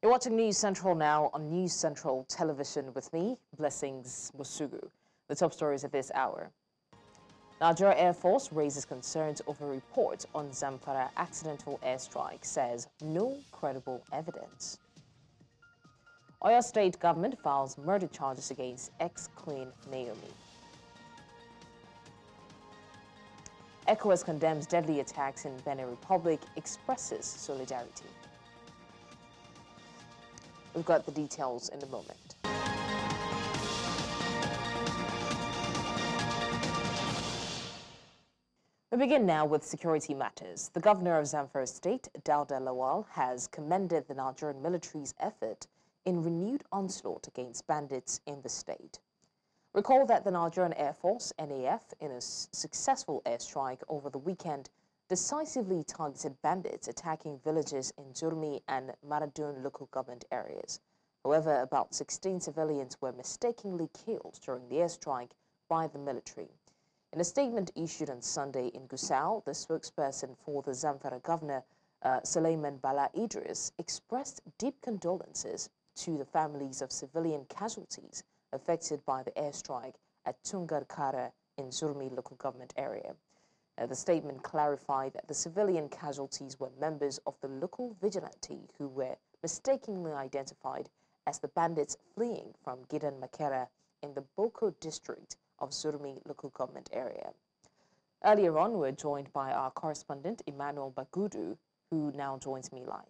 You're watching News Central now on News Central Television with me, Blessings Musugu. The top stories at this hour. Nigeria Air Force raises concerns over report on Zamfara accidental airstrike, says no credible evidence. Oyo State Government files murder charges against ex-Queen Naomi. ECOWAS condemns deadly attacks in Benin Republic, expresses solidarity. We've got the details in a moment. We begin now with security matters. The governor of Zamfara State, Dauda Lawal, has commended the Nigerian military's effort in renewed onslaught against bandits in the state. Recall that the Nigerian Air Force, NAF, in a successful airstrike over the weekend, decisively targeted bandits attacking villages in Zurmi and Maradun local government areas. However, about 16 civilians were mistakenly killed during the airstrike by the military. In a statement issued on Sunday in Gusau, the spokesperson for the Zamfara governor, Suleiman Bala Idris, expressed deep condolences to the families of civilian casualties affected by the airstrike at Tungar-Kara in Zurmi local government area. The statement clarified that the civilian casualties were members of the local vigilante who were mistakenly identified as the bandits fleeing from Gidan Makera in the Boko district of Zurmi local government area. Earlier on, we're joined by our correspondent, Emmanuel Bagudu, who now joins me live.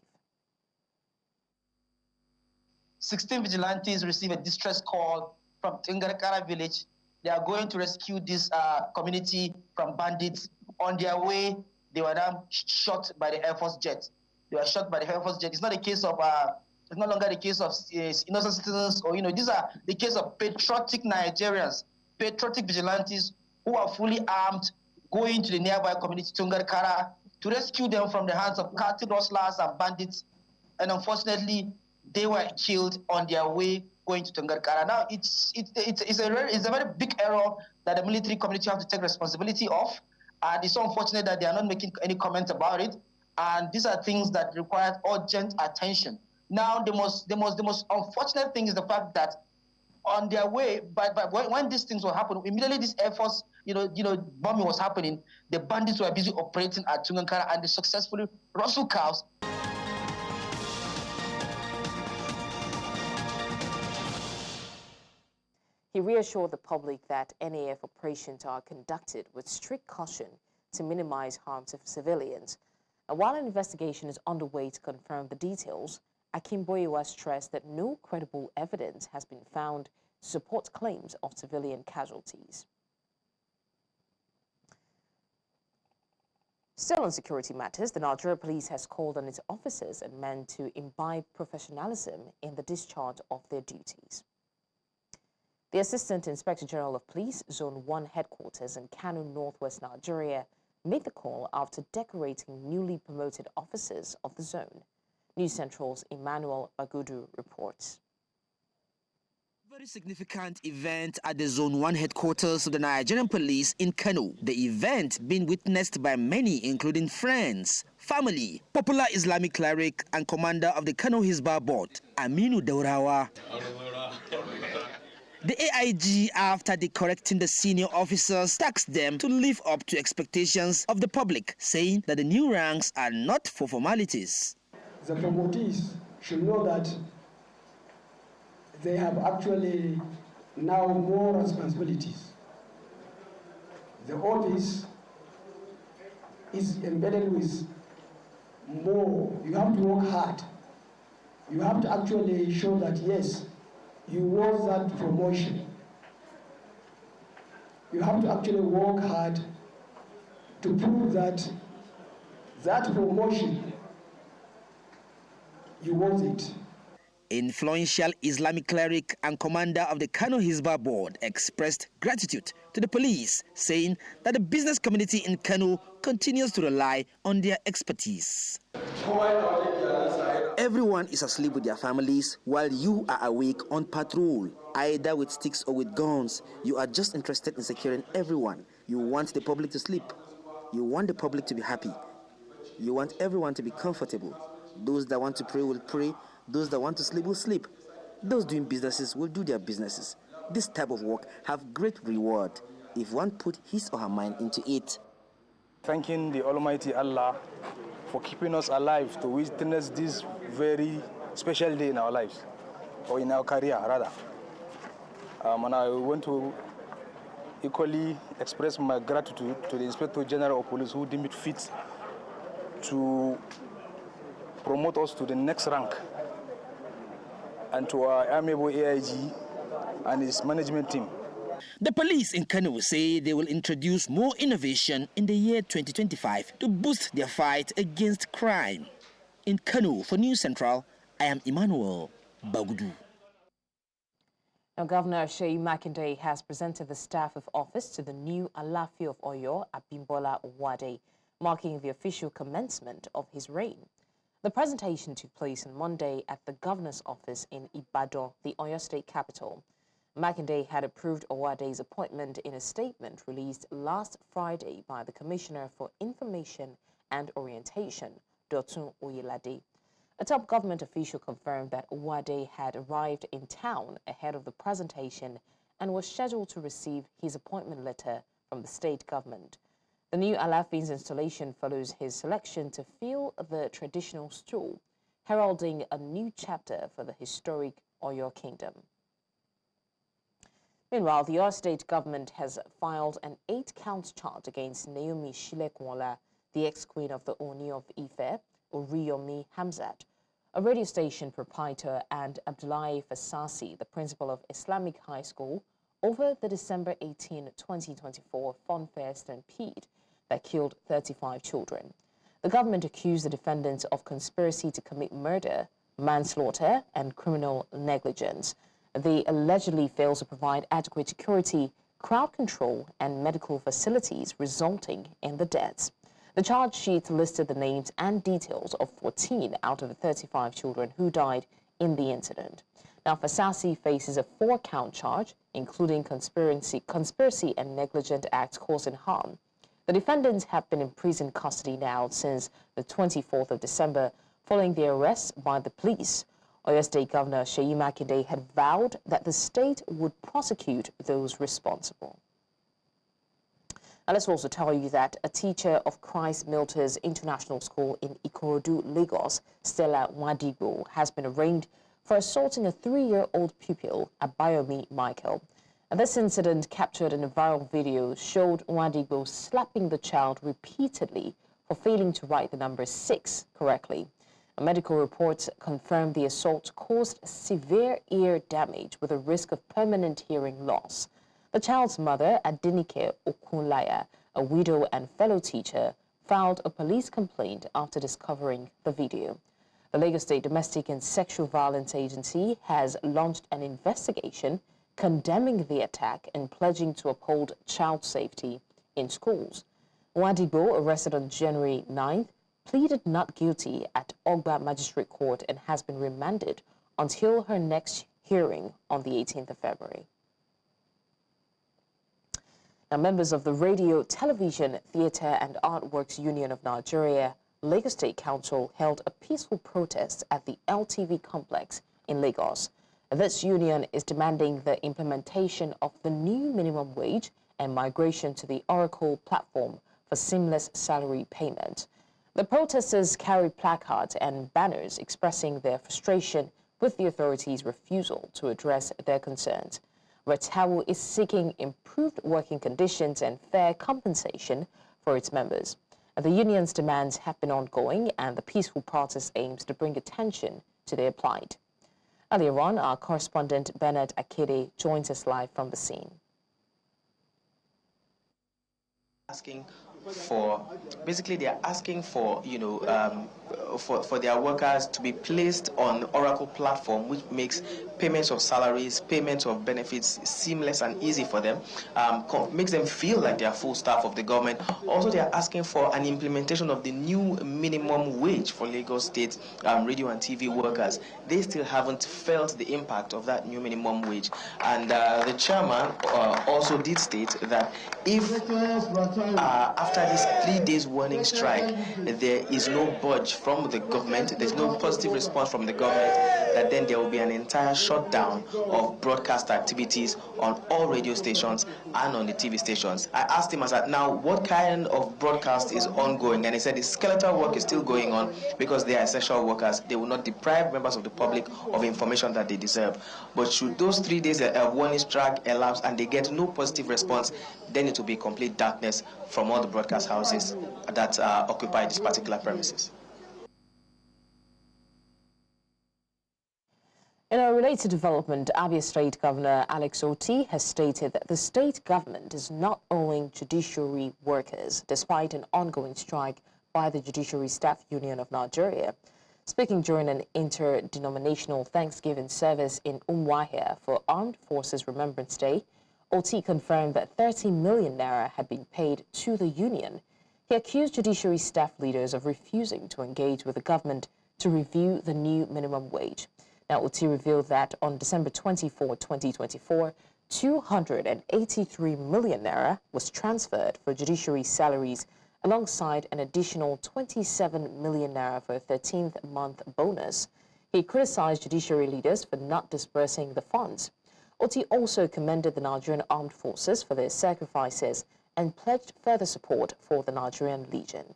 16 vigilantes receive a distress call from Tungar-Kara village. They are going to rescue this community from bandits. On their way, they were now shot by the Air Force jet. They were shot by the Air Force jet. It's not a case of, it's no longer the case of innocent citizens, or these are the case of patriotic Nigerians, patriotic vigilantes who are fully armed, going to the nearby community Tungar-Kara to rescue them from the hands of cattle rustlers and bandits. And unfortunately, they were killed on their way going to Tungar-Kara. Now, it's a very big error that the military community have to take responsibility of. And it's so unfortunate that they are not making any comment about it. And these are things that require urgent attention. Now, the most unfortunate thing is the fact that on their way, when these things were happening, immediately this Air Force, bombing was happening, the bandits were busy operating at Tungar-Kara and they successfully rustled cows. He reassured the public that NAF operations are conducted with strict caution to minimize harm to civilians. And while an investigation is underway to confirm the details, Akimboyewa stressed that no credible evidence has been found to support claims of civilian casualties. Still on security matters, the Nigeria police has called on its officers and men to imbibe professionalism in the discharge of their duties. The Assistant Inspector General of Police, Zone 1 headquarters in Kano, Northwest Nigeria, made the call after decorating newly promoted officers of the zone. News Central's Emmanuel Bagudu reports. Very significant event at the Zone 1 headquarters of the Nigerian police in Kano. The event being witnessed by many, including friends, family, popular Islamic cleric and commander of the Kano Hisbah board, Aminu Daurawa. The AIG, after decorrecting the senior officers, tasked them to live up to expectations of the public, saying that the new ranks are not for formalities. The promotees should know that they have actually now more responsibilities. The office is embedded with more. You have to work hard. You have to actually show that, yes, you want that promotion. You have to actually work hard to prove that that promotion, you want it. Influential Islamic cleric and commander of the Kano Hisbah board expressed gratitude to the police, saying that the business community in Kano continues to rely on their expertise. Everyone is asleep with their families while you are awake on patrol, either with sticks or with guns. You are just interested in securing everyone. You want the public to sleep. You want the public to be happy. You want everyone to be comfortable. Those that want to pray will pray. Those that want to sleep will sleep. Those doing businesses will do their businesses. This type of work have great reward if one put his or her mind into it. Thanking the Almighty Allah for keeping us alive to witness this very special day in our lives, or in our career rather. And I want to equally express my gratitude to the Inspector General of Police who deemed it fit to promote us to the next rank, and to our amiable AIG and his management team. The police in Kano say they will introduce more innovation in the year 2025 to boost their fight against crime. In Kano, for News Central, I am Emmanuel Bagudu. Now, Governor Seyi Makinde has presented the staff of office to the new Alafi of Oyo, Abimbola Owade, marking the official commencement of his reign. The presentation took place on Monday at the governor's office in Ibadan, the Oyo State capital. Makinde had approved Owade's appointment in a statement released last Friday by the Commissioner for Information and Orientation, Dotun Oyelade. A top government official confirmed that Owade had arrived in town ahead of the presentation and was scheduled to receive his appointment letter from the state government. The new Alafi's installation follows his selection to fill the traditional stool, heralding a new chapter for the historic Oyo Kingdom. Meanwhile, the Oyo State Government has filed an 8-count charge against Naomi Silekunola, the ex-queen of the Ooni of Ife, Oriyomi Hamzat, a radio station proprietor, and Abdulahi Fasasi, the principal of Islamic High School, over the December 18, 2024 Funfair Stampede that killed 35 children. The government accused the defendants of conspiracy to commit murder, manslaughter, and criminal negligence. They allegedly failed to provide adequate security, crowd control, and medical facilities, resulting in the deaths. The charge sheet listed the names and details of 14 out of the 35 children who died in the incident. Now, Fasasi faces a 4-count charge, including conspiracy and negligent acts causing harm. The defendants have been in prison custody now since the 24th of December, following their arrest by the police. Oyo State Governor Seyi Makinde had vowed that the state would prosecute those responsible. And let's also tell you that a teacher of Christ Milters International School in Ikorodu, Lagos, Stella Nwadigbo, has been arraigned for assaulting a 3-year-old pupil, Abayomi Michael. And this incident, captured in a viral video, showed Nwadigbo slapping the child repeatedly for failing to write the number 6 correctly. A medical report confirmed the assault caused severe ear damage with a risk of permanent hearing loss. The child's mother, Adinike Okunlaya, a widow and fellow teacher, filed a police complaint after discovering the video. The Lagos State Domestic and Sexual Violence Agency has launched an investigation condemning the attack and pledging to uphold child safety in schools. Nwadigbo, arrested on January 9th, pleaded not guilty at Ogba Magistrate Court and has been remanded until her next hearing on the 18th of February. Now, members of the Radio, Television, Theatre and Artworks Union of Nigeria, Lagos State Council, held a peaceful protest at the LTV complex in Lagos. This union is demanding the implementation of the new minimum wage and migration to the Oracle platform for seamless salary payment. The protesters carried placards and banners expressing their frustration with the authorities' refusal to address their concerns. RATTAWU is seeking improved working conditions and fair compensation for its members. The union's demands have been ongoing, and the peaceful protest aims to bring attention to their plight. Earlier on, our correspondent Bernard Akede joins us live from the scene. They are asking for, for their workers to be placed on Oracle platform, which makes payments of salaries, payments of benefits seamless and easy for them, makes them feel like they are full staff of the government. Also, they are asking for an implementation of the new minimum wage for Lagos State radio and TV workers. They still haven't felt the impact of that new minimum wage. And the chairman also did state that if after this 3 days warning strike, there is no budge from the government, there's no positive response from the government, that then there will be an entire shutdown of broadcast activities on all radio stations and on the TV stations. I asked him, I said, now what kind of broadcast is ongoing? And he said the skeletal work is still going on because they are essential workers. They will not deprive members of the public of information that they deserve. But should those 3 days of warning strike elapse and they get no positive response, then it will be complete darkness from all the broadcast houses that occupy this particular premises. In a related development, Abia State Governor Alex Otti has stated that the state government is not owing judiciary workers, despite an ongoing strike by the Judiciary Staff Union of Nigeria. Speaking during an interdenominational Thanksgiving service in Umuahia for Armed Forces Remembrance Day, Otti confirmed that 30 million naira had been paid to the union. He accused judiciary staff leaders of refusing to engage with the government to review the new minimum wage. Now, Otti revealed that on December 24, 2024, 283 million naira was transferred for judiciary salaries alongside an additional 27 million naira for a 13th month bonus. He criticized judiciary leaders for not disbursing the funds. Otti also commended the Nigerian Armed Forces for their sacrifices and pledged further support for the Nigerian Legion.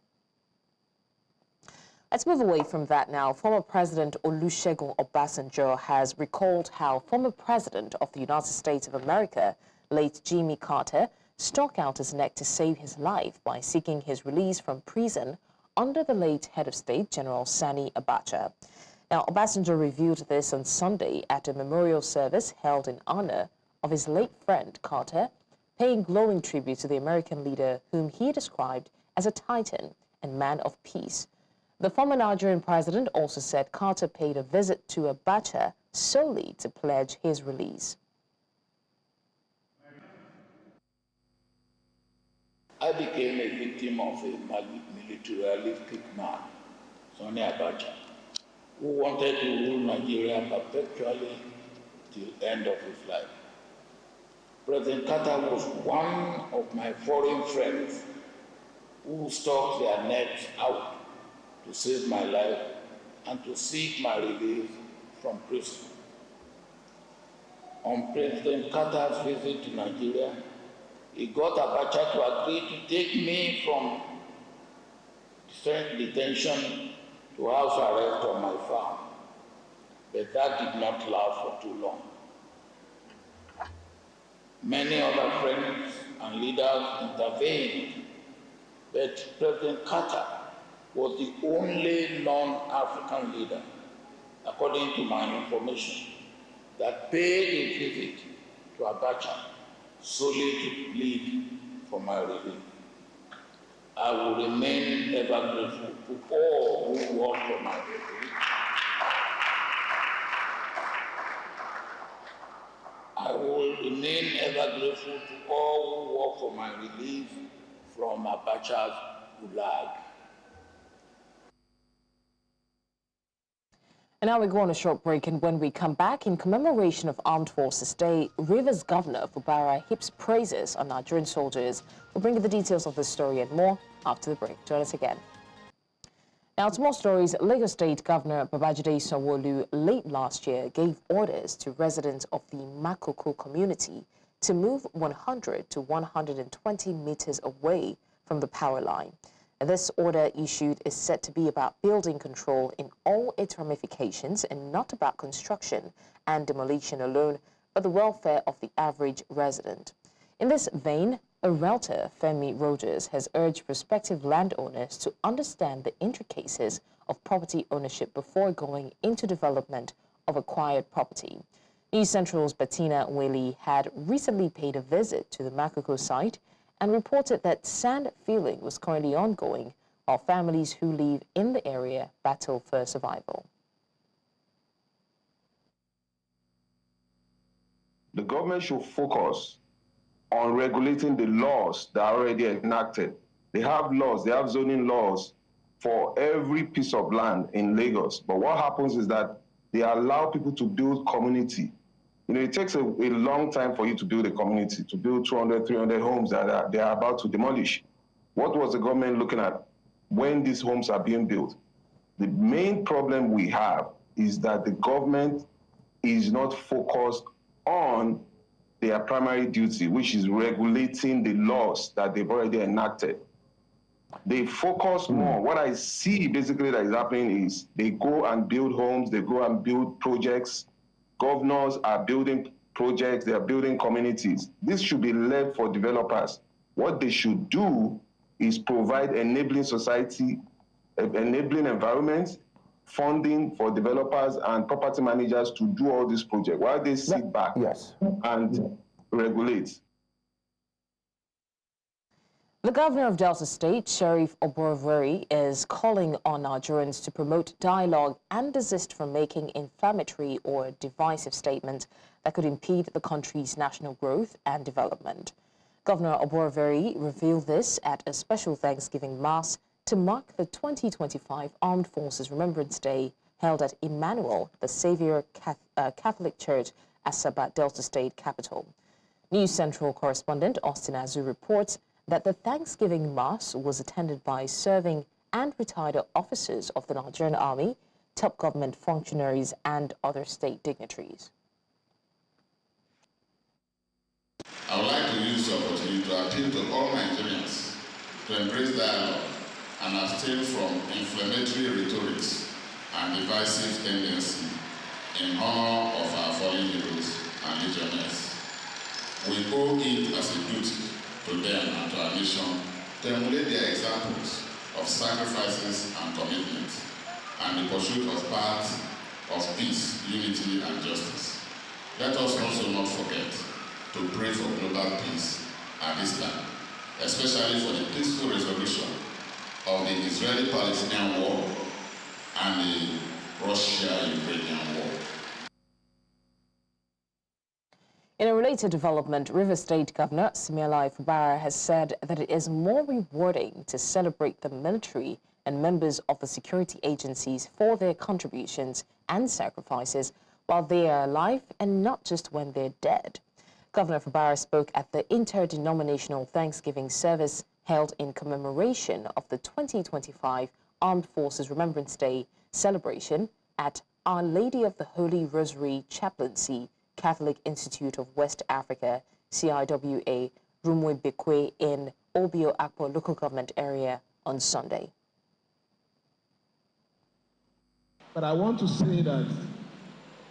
Let's move away from that now. Former President Olusegun Obasanjo has recalled how former President of the United States of America, late Jimmy Carter, stuck out his neck to save his life by seeking his release from prison under the late head of state, General Sani Abacha. Now, Obasanjo revealed this on Sunday at a memorial service held in honor of his late friend Carter, paying glowing tribute to the American leader whom he described as a titan and man of peace. The former Nigerian president also said Carter paid a visit to Abacha solely to pledge his release. I became a victim of a militaristic man, Sani Abacha, who wanted to rule Nigeria perpetually till the end of his life. President Carter was one of my foreign friends who stuck their necks out to save my life and to seek my release from prison. On President Carter's visit to Nigeria, he got Abacha to agree to take me from detention to house arrest on my farm, but that did not last for too long. Many other friends and leaders intervened, but President Carter was the only non-African leader, according to my information, that paid a visit to Abacha solely to plead for my relief. I will remain ever grateful to all who work for my relief. I will remain ever grateful to all who work for my relief from Abacha's gulag. And now we go on a short break, and when we come back, in commemoration of Armed Forces Day, Rivers Governor Fubara heaps praises on Nigerian soldiers. We'll bring you the details of this story and more after the break. Join us again. Now, to more stories. Lagos State Governor Babajide Sanwo-Olu late last year gave orders to residents of the Makoko community to move 100 to 120 meters away from the power line. This order issued is said to be about building control in all its ramifications and not about construction and demolition alone, but the welfare of the average resident. In this vein, a realtor, Femi Rogers, has urged prospective landowners to understand the intricacies of property ownership before going into development of acquired property. News Central's Bettina Nweli had recently paid a visit to the Makoko site and reported that sand filling was currently ongoing while families who live in the area battle for survival. The government should focus on regulating the laws that are already enacted. They have laws, they have zoning laws for every piece of land in Lagos. But what happens is that they allow people to build community. You know, it takes a long time for you to build a community, to build 200, 300 homes that they are about to demolish. What was the government looking at when these homes are being built? The main problem we have is that the government is not focused on their primary duty, which is regulating the laws that they've already enacted. They focus more. What I see basically that is happening is they go and build homes, they go and build projects. Governors are building projects, they are building communities. This should be left for developers. What they should do is provide enabling society, enabling environments, funding for developers and property managers to do all these projects while they sit back and regulate. The governor of Delta State, Sheriff Oborevwori, is calling on Nigerians to promote dialogue and desist from making inflammatory or divisive statements that could impede the country's national growth and development. Governor Oborevwori revealed this at a special Thanksgiving Mass to mark the 2025 Armed Forces Remembrance Day held at Emmanuel, the Savior Catholic Church, Asaba, Delta State capital. News Central correspondent Austin Azu reports that the Thanksgiving Mass was attended by serving and retired officers of the Nigerian Army, top government functionaries, and other state dignitaries. I would like to use the opportunity to appeal to all Nigerians to embrace dialogue and abstain from inflammatory rhetorics and divisive tendency in honor of our fallen heroes and legionnaires. We owe it as a duty to them and to our nation to emulate their examples of sacrifices and commitment and the pursuit of paths of peace, unity, and justice. Let us also not forget to pray for global peace at this time, especially for the peaceful resolution of the Israeli-Palestinian war and the Russia-Ukrainian war. In a related development, River State Governor Abdulahi Fasasi has said that it is more rewarding to celebrate the military and members of the security agencies for their contributions and sacrifices while they are alive and not just when they're dead. Governor Fasasi spoke at the interdenominational Thanksgiving service held in commemoration of the 2025 Armed Forces Remembrance Day celebration at Our Lady of the Holy Rosary Chaplaincy Catholic Institute of West Africa, CIWA, Rumwe-Bekwe in Obio Akpo local government area on Sunday. But I want to say that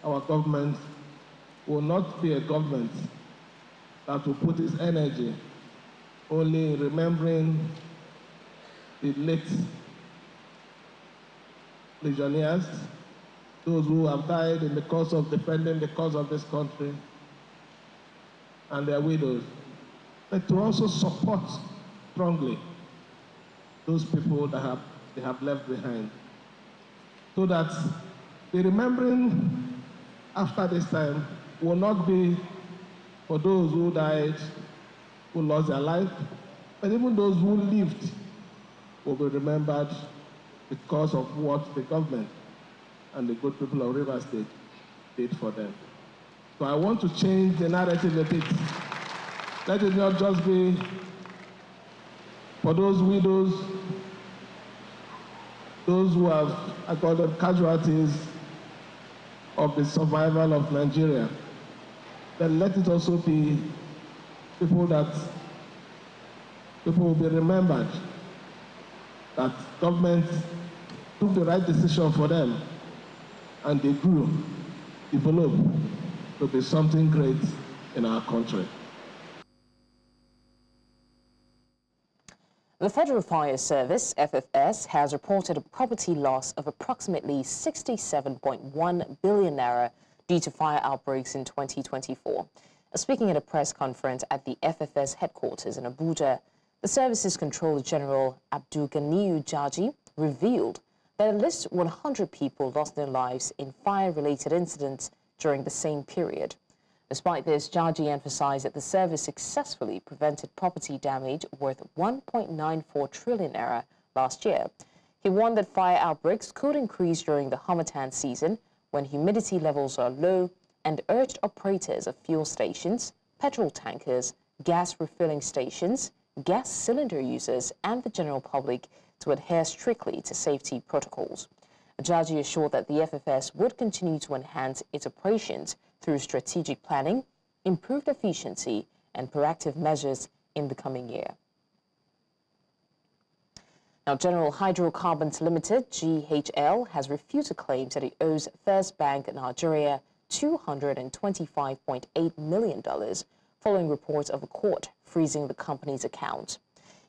our government will not be a government that will put its energy only remembering the late legionnaires, those who have died in the cause of defending the cause of this country, and their widows, but to also support strongly those people that they have left behind, so that the remembering after this time will not be for those who died, who lost their life, but even those who lived will be remembered because of what the government and the good people of River State did for them. So I want to change the narrative a bit. Let it not just be for those widows, those who have accorded casualties of the survival of Nigeria. Then let it also be people will be remembered that government took the right decision for them, and they grew, developed to be something great in our country. The Federal Fire Service, FFS, has reported a property loss of approximately 67.1 billion naira due to fire outbreaks in 2024. Speaking at a press conference at the FFS headquarters in Abuja, the service's Controller General Abdulganiyu Jaji revealed that at least 100 people lost their lives in fire-related incidents during the same period. Despite this, Jaji emphasized that the service successfully prevented property damage worth 1.94 trillion naira last year. He warned that fire outbreaks could increase during the Harmattan season when humidity levels are low, and urged operators of fuel stations, petrol tankers, gas refilling stations, gas cylinder users and the general public to adhere strictly to safety protocols. Ajaji assured that the FFS would continue to enhance its operations through strategic planning, improved efficiency, and proactive measures in the coming year. Now, General Hydrocarbons Limited, GHL, has refuted claims that it owes First Bank Nigeria $225.8 million following reports of a court freezing the company's account.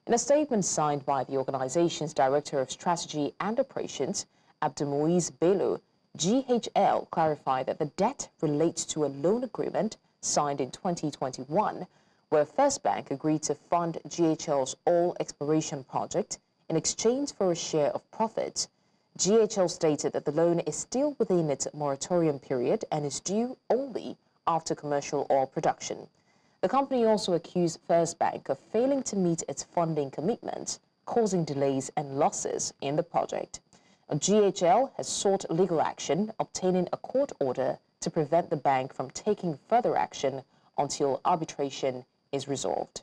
In a statement signed by the organization's Director of Strategy and Operations, Abdulmuiz Bello, GHL clarified that the debt relates to a loan agreement signed in 2021, where First Bank agreed to fund GHL's oil exploration project in exchange for a share of profits. GHL stated that the loan is still within its moratorium period and is due only after commercial oil production. The company also accused First Bank of failing to meet its funding commitments, causing delays and losses in the project. GHL has sought legal action, obtaining a court order to prevent the bank from taking further action until arbitration is resolved.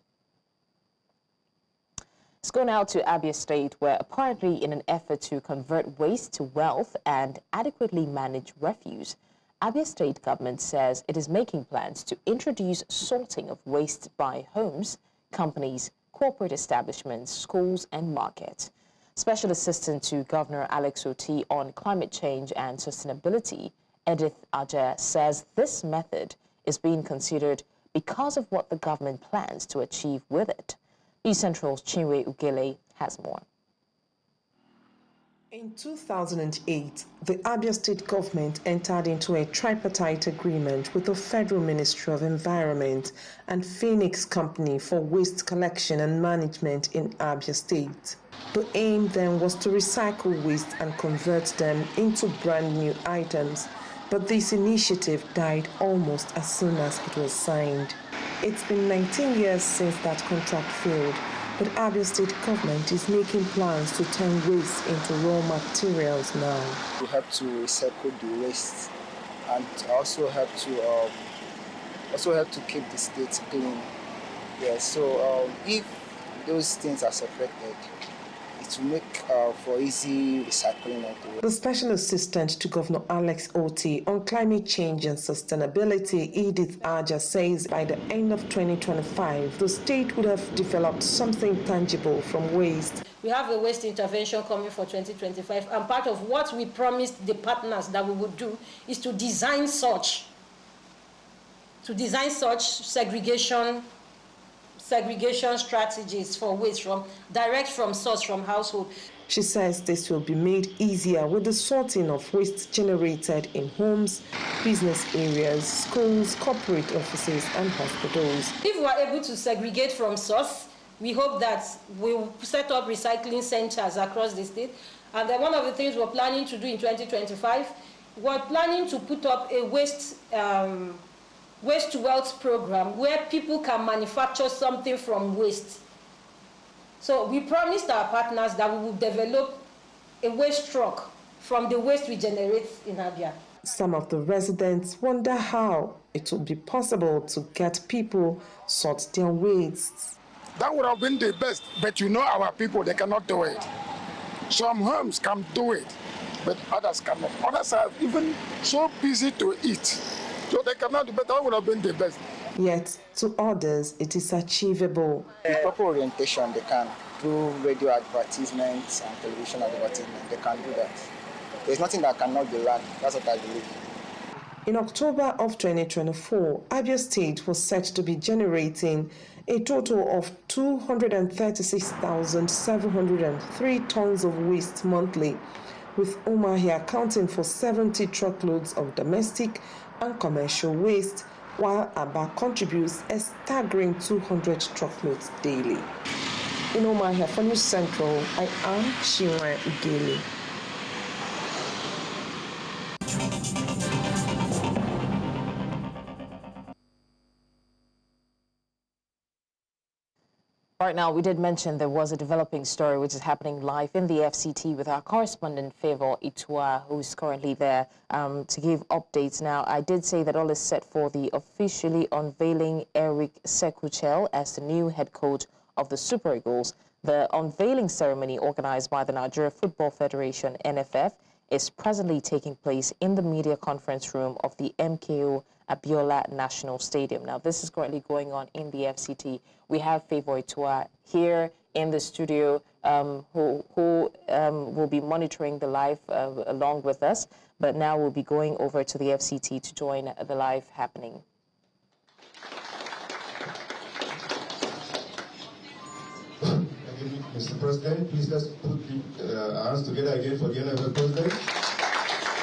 Let's go now to Abia State, where apparently in an effort to convert waste to wealth and adequately manage refuse, Abia State Government says it is making plans to introduce sorting of waste by homes, companies, corporate establishments, schools, and markets. Special Assistant to Governor Alex Otti on Climate Change and Sustainability, Edith Aja, says this method is being considered because of what the government plans to achieve with it. News Central's Chinwe Ugele has more. In 2008, the Abia State Government entered into a tripartite agreement with the Federal Ministry of Environment and Phoenix Company for waste collection and management in Abia State. The aim then was to recycle waste and convert them into brand new items, but this initiative died almost as soon as it was signed. It's been 19 years since that contract failed, but Abia State Government is making plans to turn waste into raw materials now. We have to recycle the waste and also have to keep the state clean. Yeah, so if those things are separated, it will make for easy recycling of the waste. The Special Assistant to Governor Alex Otti on Climate Change and Sustainability, Edith Aja, says by the end of 2025, the state would have developed something tangible from waste. We have a waste intervention coming for 2025, and part of what we promised the partners that we would do is to design such segregation strategies for waste direct from source from household. She says this will be made easier with the sorting of waste generated in homes, business areas, schools, corporate offices, and hospitals. If we are able to segregate from source, we hope that we'll set up recycling centers across the state. And then one of the things we're planning to do in 2025, we're planning to put up a waste to wealth program where people can manufacture something from waste. So we promised our partners that we will develop a waste truck from the waste we generate in Abia. Some of the residents wonder how it will be possible to get people sort their wastes. That would have been the best, but our people, they cannot do it. Some homes can do it, but others cannot. Others are even so busy to eat. So they cannot do, but that would have been the best. Yet, to others, it is achievable. With proper orientation, they can, through radio advertisements and television advertisements, they can do that. There's nothing that cannot be learned. That's what I believe. In October of 2024, Abia State was set to be generating a total of 236,703 tons of waste monthly, with Umuahia accounting for 70 truckloads of domestic and commercial waste, while Aba contributes a staggering 200 truckloads daily. In Umuahia for News Central, I am Chinwe Ugele. Right now, we did mention there was a developing story which is happening live in the FCT with our correspondent, Favor Itua, who's currently there to give updates. Now, I did say that all is set for the officially unveiling Eric Sekuchel as the new head coach of the Super Eagles. The unveiling ceremony organized by the Nigeria Football Federation, NFF, is presently taking place in the media conference room of the MKO Abiola National Stadium. Now, this is currently going on in the FCT. We have Favour Itua here in the studio who will be monitoring the live along with us, but now we'll be going over to the FCT to join the live happening. Mr. President, please let's put our hands together again for the NFF President.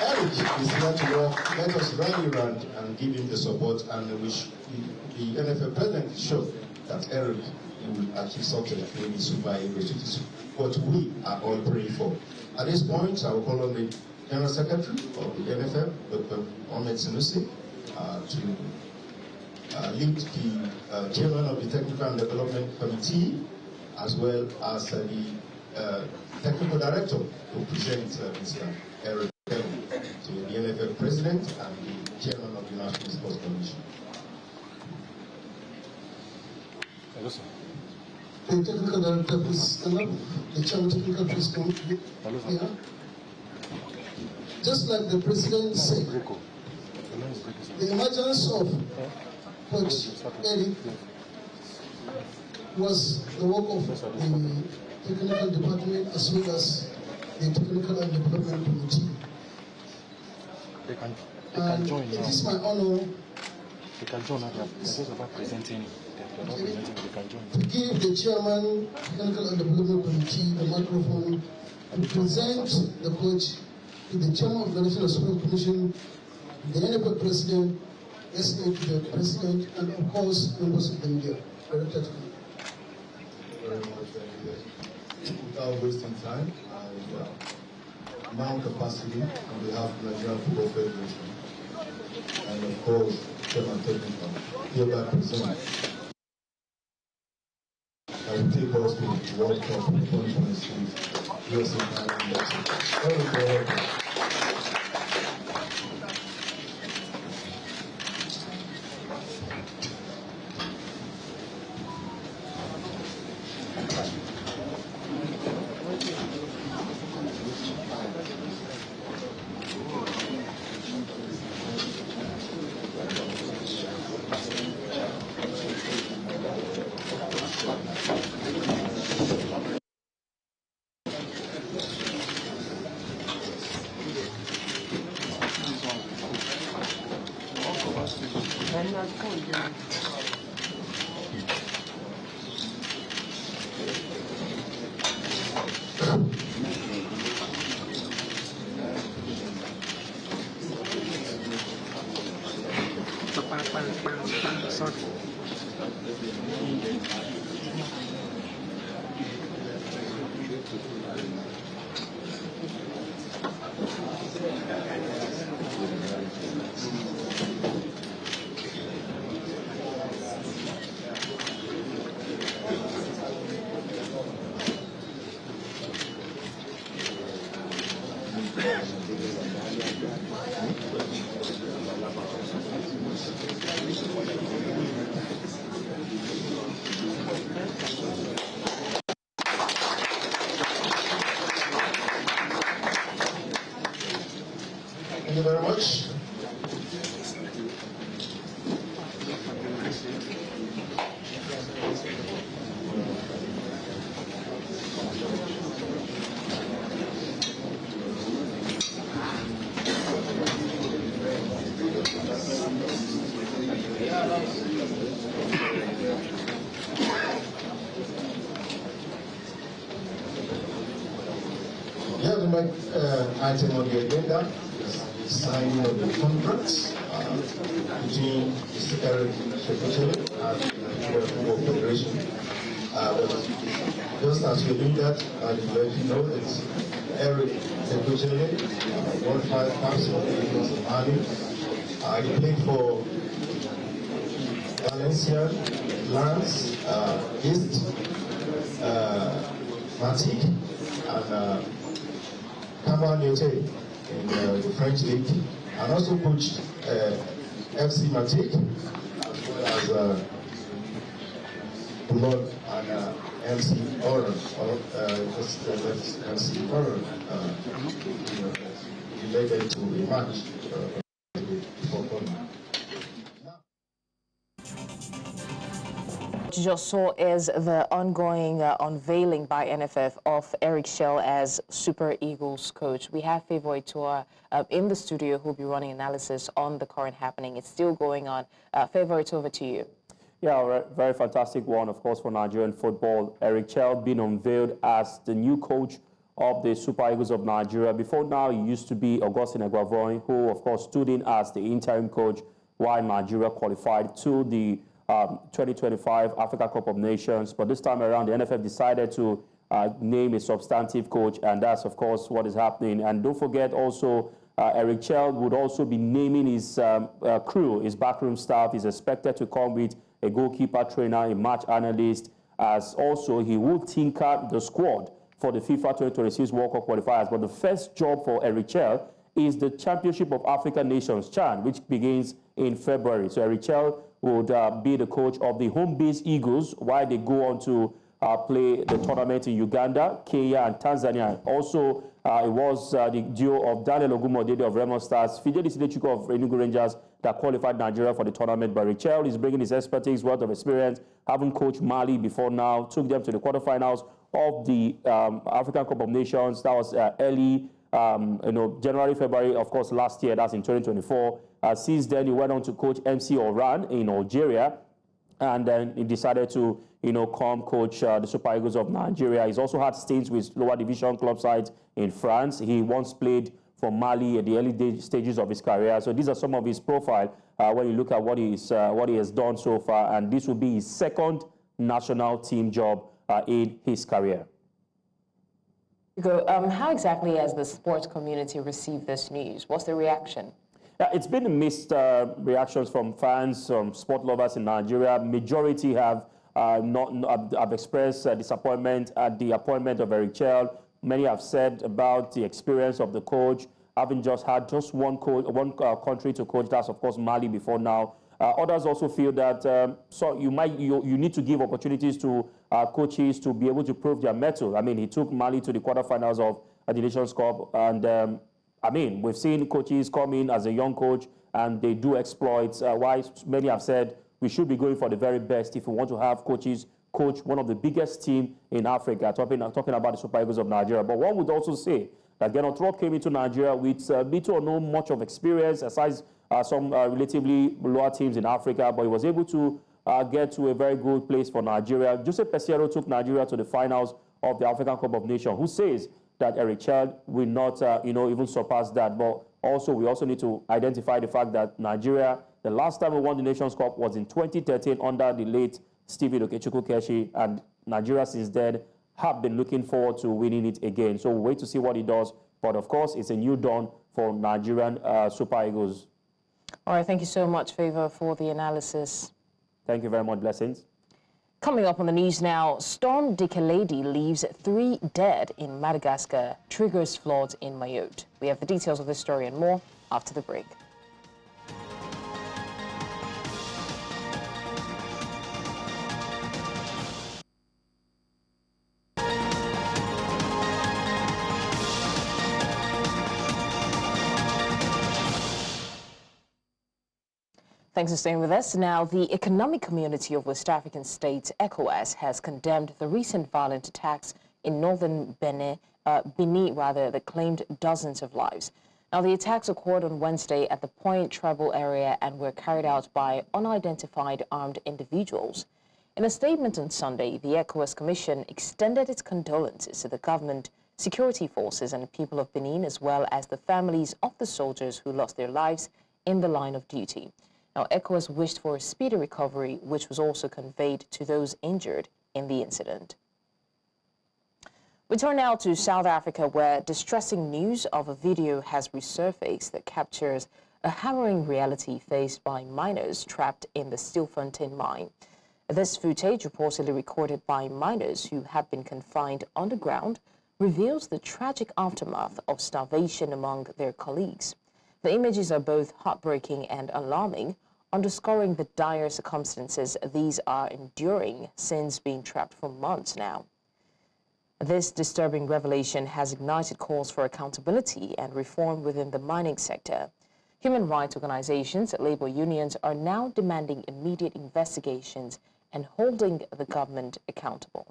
Eric is here to work. Let us rally around and give him the support, and wish the NFF President is sure that Eric will achieve something when he's Super Eagles. It is what we are all praying for. At this point, I will call on the General Secretary of the NFF, Dr. Ahmed Sanusi, to lead the Chairman of the Technical and Development Committee, as well as the Technical Director, to present Mr. Eric to the NFF President and the Chairman of the National Sports Commission. Hello, sir. The Technical Director, please stand up. The Chairman Technical, please come here. Just like the President said, the emergence of Coach Eric was the work of the Technical Department as well as the Technical and Development Committee. They can join now. It is my honor they can join now. They're just about presenting. They're not presenting, they can join. To give the Chairman, Technical and Development Committee the microphone to present the coach to the Chairman of the National Sports Commission, the NFF President, SNA to the President, and of course, members of the media. Without wasting time, I now capacity on behalf of the Nigerian Football Federation, and of course, Chairman Technical, hereby present. I will take us to the World Cup 2026 USA Thailand. Thank you very much. We have the next item on the agenda. Signing of the contracts between Mr. Eric Shekochere and the Nigeria Football Federation. Just as we do that, I will let you know it's Eric Shekochere, 1-5 caps for the Eagles of Mali. He played for Valencia, Lens, East, Matic, and Cabaniote in the French league, and also coached FC Matic, as well as blood and MC Oral, MC Oral, related to a match before coming. What you just saw is the ongoing unveiling by NFF of Eric Shell as Super Eagles coach. We have Favour Itua in the studio who will be running analysis on the current happening. It's still going on. Favour, it's over to you. Yeah, very fantastic one, of course, for Nigerian football. Eric Shell being unveiled as the new coach of the Super Eagles of Nigeria. Before now, he used to be Augustine Egwavoin, who, of course, stood in as the interim coach while Nigeria qualified to the 2025 Africa Cup of Nations. But this time around, the NFF decided to name a substantive coach, and that's, of course, what is happening. And don't forget also, Eric Shell would also be naming his crew, his backroom staff. Is expected to come with a goalkeeper trainer, a match analyst, as also he will tinker the squad for the FIFA 2026 World Cup qualifiers. But the first job for Eric Shell is the Championship of African Nations, CHAN, which begins in February. So Eric Shell would be the coach of the home-based Eagles while they go on to play the tournament in Uganda, Kenya, and Tanzania. Also, it was the duo of Daniel Ogumodede of Remo Stars, Fidelis Ilechukwu of Enugu Rangers that qualified Nigeria for the tournament. But Eric Shell is bringing his expertise, wealth of experience, having coached Mali before now, took them to the quarterfinals of the African Cup of Nations. That was early, January, February, of course, last year. That's in 2024. Since then, he went on to coach MC Oran in Algeria, and then he decided to, come coach the Super Eagles of Nigeria. He's also had stints with lower division club sides in France. He once played for Mali at the early stages of his career. So these are some of his profile when you look at what he has done so far, and this will be his second national team job in his career. How exactly has the sports community received this news? What's the reaction? Yeah, it's been mixed reactions from fans, sport lovers in Nigeria. Majority have have expressed disappointment at the appointment of Eric Shell. Many have said about the experience of the coach, having just had one country to coach. That's of course Mali before now. Others also feel that you need to give opportunities to coaches to be able to prove their mettle. I mean, he took Mali to the quarterfinals of the Nations Cup, and we've seen coaches come in as a young coach and they do exploits. Why many have said we should be going for the very best if we want to have coaches coach one of the biggest teams in Africa, talking about the Super Eagles of Nigeria. But one would also say that Genotro came into Nigeria with little or no much of experience, aside some relatively lower teams in Africa, but he was able to get to a very good place for Nigeria. Joseph Peseiro took Nigeria to the finals of the African Cup of Nations. Who says that Eric Shell will not, even surpass that? But also, we also need to identify the fact that Nigeria, the last time we won the Nations Cup was in 2013 under the late Stephen Okechukwu Keshi, and Nigeria since then have been looking forward to winning it again. So we'll wait to see what he does. But of course, it's a new dawn for Nigerian Super Eagles. All right, thank you so much, Favour, for the analysis. Thank you very much. Blessings. Coming up on the news now, Storm Dikeledi leaves 3 dead in Madagascar, triggers floods in Mayotte. We have the details of this story and more after the break. Thanks for staying with us. Now, the Economic Community of West African States, ECOWAS, has condemned the recent violent attacks in northern Benin that claimed dozens of lives. Now, the attacks occurred on Wednesday at the Point tribal area and were carried out by unidentified armed individuals. In a statement on Sunday, the ECOWAS Commission extended its condolences to the government, security forces and people of Benin, as well as the families of the soldiers who lost their lives in the line of duty. Now, ECOWAS wished for a speedy recovery, which was also conveyed to those injured in the incident. We turn now to South Africa, where distressing news of a video has resurfaced that captures a harrowing reality faced by miners trapped in the Stilfontein mine. This footage, reportedly recorded by miners who have been confined underground, reveals the tragic aftermath of starvation among their colleagues. The images are both heartbreaking and alarming, underscoring the dire circumstances these are enduring since being trapped for months now. This disturbing revelation has ignited calls for accountability and reform within the mining sector. Human rights organizations, labor unions are now demanding immediate investigations and holding the government accountable.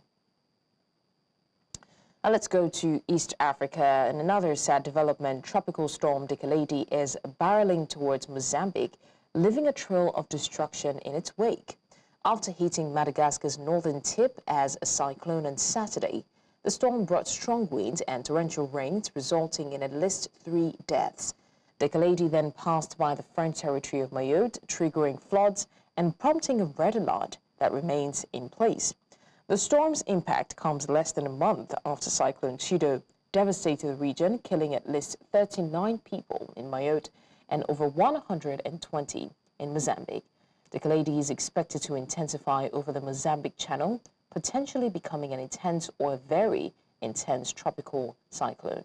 Now let's go to East Africa. In another sad development, tropical storm Dikeledi is barreling towards Mozambique, leaving a trail of destruction in its wake. After hitting Madagascar's northern tip as a cyclone on Saturday, the storm brought strong winds and torrential rains, resulting in at least 3 deaths. Dikeledi then passed by the French territory of Mayotte, triggering floods and prompting a red alert that remains in place. The storm's impact comes less than a month after Cyclone Chido devastated the region, killing at least 39 people in Mayotte and over 120 in Mozambique. Dikeledi is expected to intensify over the Mozambique Channel, potentially becoming an intense or very intense tropical cyclone.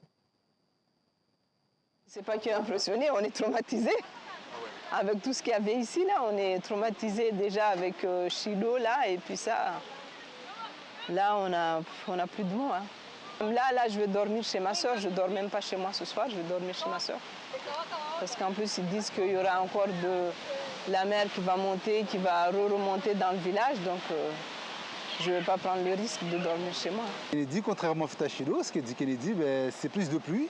C'est pas qu'impressionné, on est traumatisé. Avec tout ce qu'il y avait ici, là, on est traumatisé déjà avec Chido, là, et puis ça, là, on a plus de mots. Hein. Là, je vais dormir chez ma soeur, je ne dors même pas chez moi ce soir, je vais dormir chez ma soeur. Parce qu'en plus, ils disent qu'il y aura encore de la mer qui va monter, qui va remonter dans le village, donc je ne vais pas prendre le risque de dormir chez moi. Kennedy, contrairement à Chido, ce que dit Kennedy, c'est plus de pluie.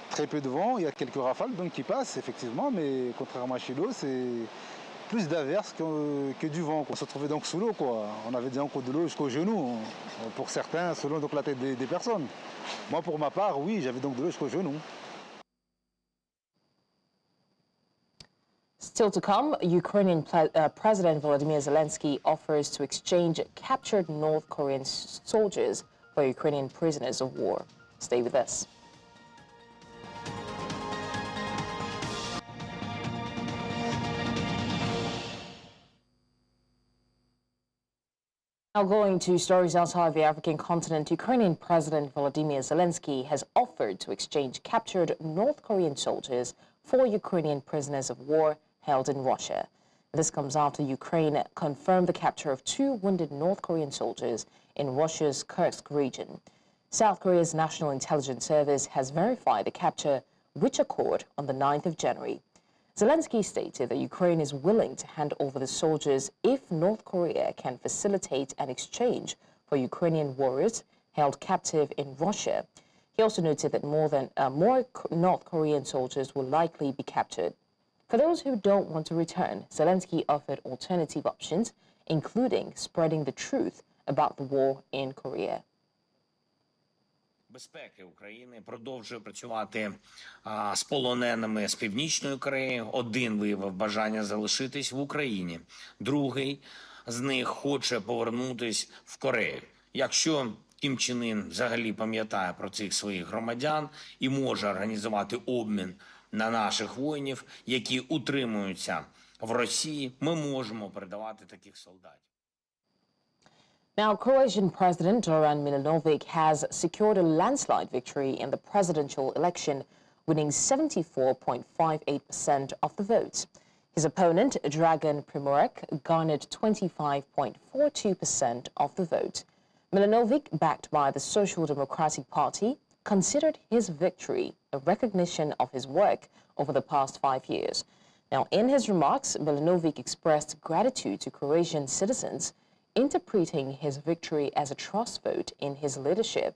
Très peu de vent, il y a quelques rafales donc, qui passent, effectivement, mais contrairement à Chido, c'est plus d'averses que du vent. On se trouvait donc sous l'eau, quoi. On avait déjà encore de l'eau jusqu'aux genoux, pour certains, selon donc, la tête des personnes. Moi, pour ma part, oui, j'avais donc de l'eau jusqu'aux genoux. Still to come, Ukrainian President Volodymyr Zelensky offers to exchange captured North Korean soldiers for Ukrainian prisoners of war. Stay with us. Now going to stories outside the African continent, Ukrainian President Volodymyr Zelensky has offered to exchange captured North Korean soldiers for Ukrainian prisoners of war held in Russia. This comes after Ukraine confirmed the capture of 2 wounded North Korean soldiers in Russia's Kursk region. South Korea's National Intelligence Service has verified the capture, which occurred on the 9th of January. Zelensky stated that Ukraine is willing to hand over the soldiers if North Korea can facilitate an exchange for Ukrainian warriors held captive in Russia. He also noted that more North Korean soldiers will likely be captured. For those who don't want to return, Zelensky offered alternative options, including spreading the truth about the war in Korea. Безпеки України продовжує працювати з полоненими з Північної Кореї. Один виявив бажання залишитись в Україні. Другий з них хоче повернутись в Корею. Якщо Кім Чен Ін взагалі пам'ятає про цих своїх громадян і може організувати обмін на наших воїнів, які утримуються в Росії, ми можемо передавати таких солдатів. Now, Croatian President Zoran Milanovic has secured a landslide victory in the presidential election, winning 74.58% of the votes. His opponent, Dragan Primorac, garnered 25.42% of the vote. Milanovic, backed by the Social Democratic Party, considered his victory a recognition of his work over the past 5 years. Now, in his remarks, Milanovic expressed gratitude to Croatian citizens, interpreting his victory as a trust vote in his leadership.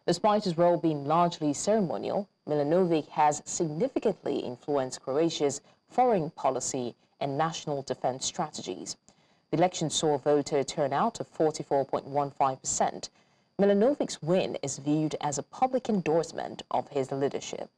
Despite his role being largely ceremonial, Milanovic has significantly influenced Croatia's foreign policy and national defense strategies. The election saw a voter turnout of 44.15%. Milanovic's win is viewed as a public endorsement of his leadership.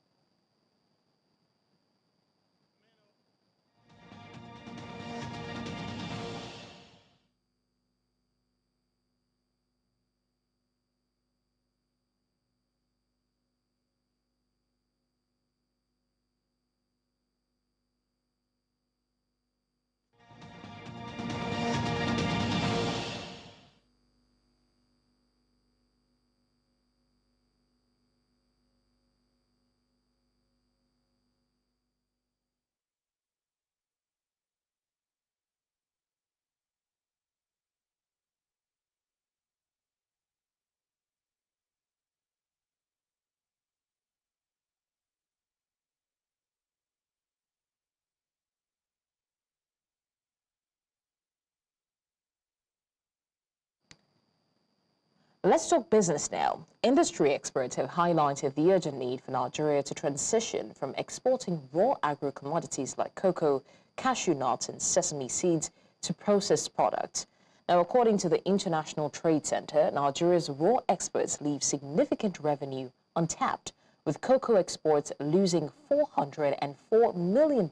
Let's talk business now. Industry experts have highlighted the urgent need for Nigeria to transition from exporting raw agro-commodities like cocoa, cashew nuts and sesame seeds to processed products. Now, according to the International Trade Center, Nigeria's raw exports leave significant revenue untapped, with cocoa exports losing $404 million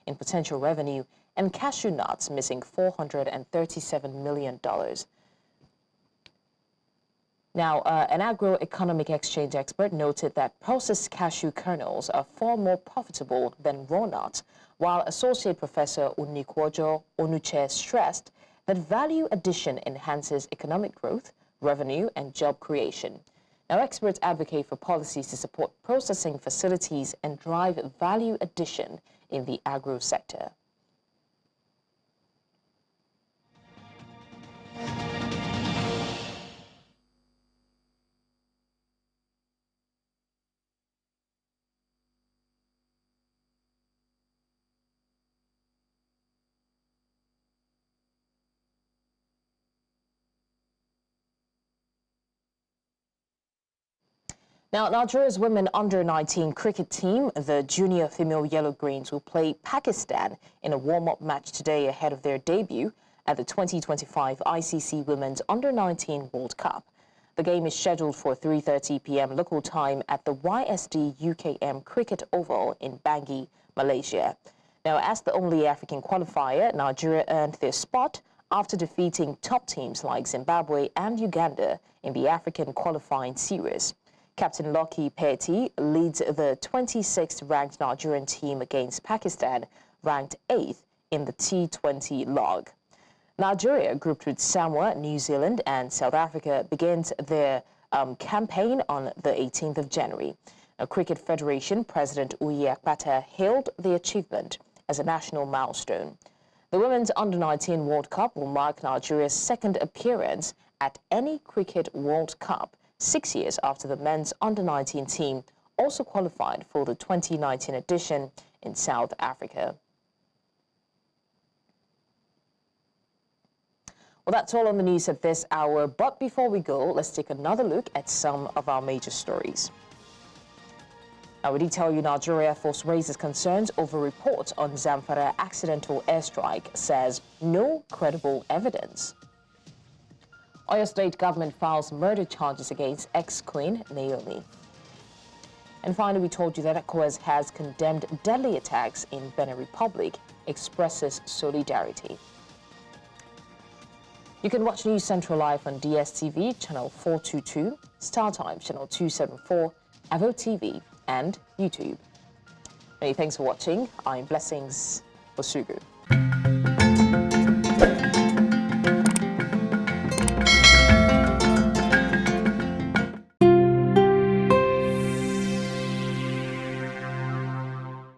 in potential revenue and cashew nuts missing $437 million. Now, an agro-economic exchange expert noted that processed cashew kernels are far more profitable than raw nuts, while Associate Professor Onikwojo Onuche stressed that value addition enhances economic growth, revenue, and job creation. Now, experts advocate for policies to support processing facilities and drive value addition in the agro sector. Now, Nigeria's women under-19 cricket team, the junior female Yellow Greens, will play Pakistan in a warm-up match today ahead of their debut at the 2025 ICC Women's Under-19 World Cup. The game is scheduled for 3:30 p.m. local time at the YSD UKM Cricket Oval in Bangui, Malaysia. Now, as the only African qualifier, Nigeria earned their spot after defeating top teams like Zimbabwe and Uganda in the African qualifying series. Captain Lucky Petty leads the 26th-ranked Nigerian team against Pakistan, ranked 8th in the T20 log. Nigeria, grouped with Samoa, New Zealand and South Africa, begins their campaign on the 18th of January. Now, Cricket Federation President Uyi Akpata hailed the achievement as a national milestone. The Women's Under-19 World Cup will mark Nigeria's second appearance at any Cricket World Cup, 6 years after the men's under-19 team also qualified for the 2019 edition in South Africa. Well, that's all on the news at this hour, but before we go, let's take another look at some of our major stories. Now, we did tell you Nigeria Air Force raises concerns over reports on Zamfara accidental airstrike, says no credible evidence. Oyo State Government files murder charges against ex-Queen Naomi. And finally, we told you that ECOWAS has condemned deadly attacks in Benin Republic, expresses solidarity. You can watch News Central live on DSTV, channel 422, StarTimes, channel 274, Avo TV, and YouTube. Many thanks for watching. I'm Blessings Osugu.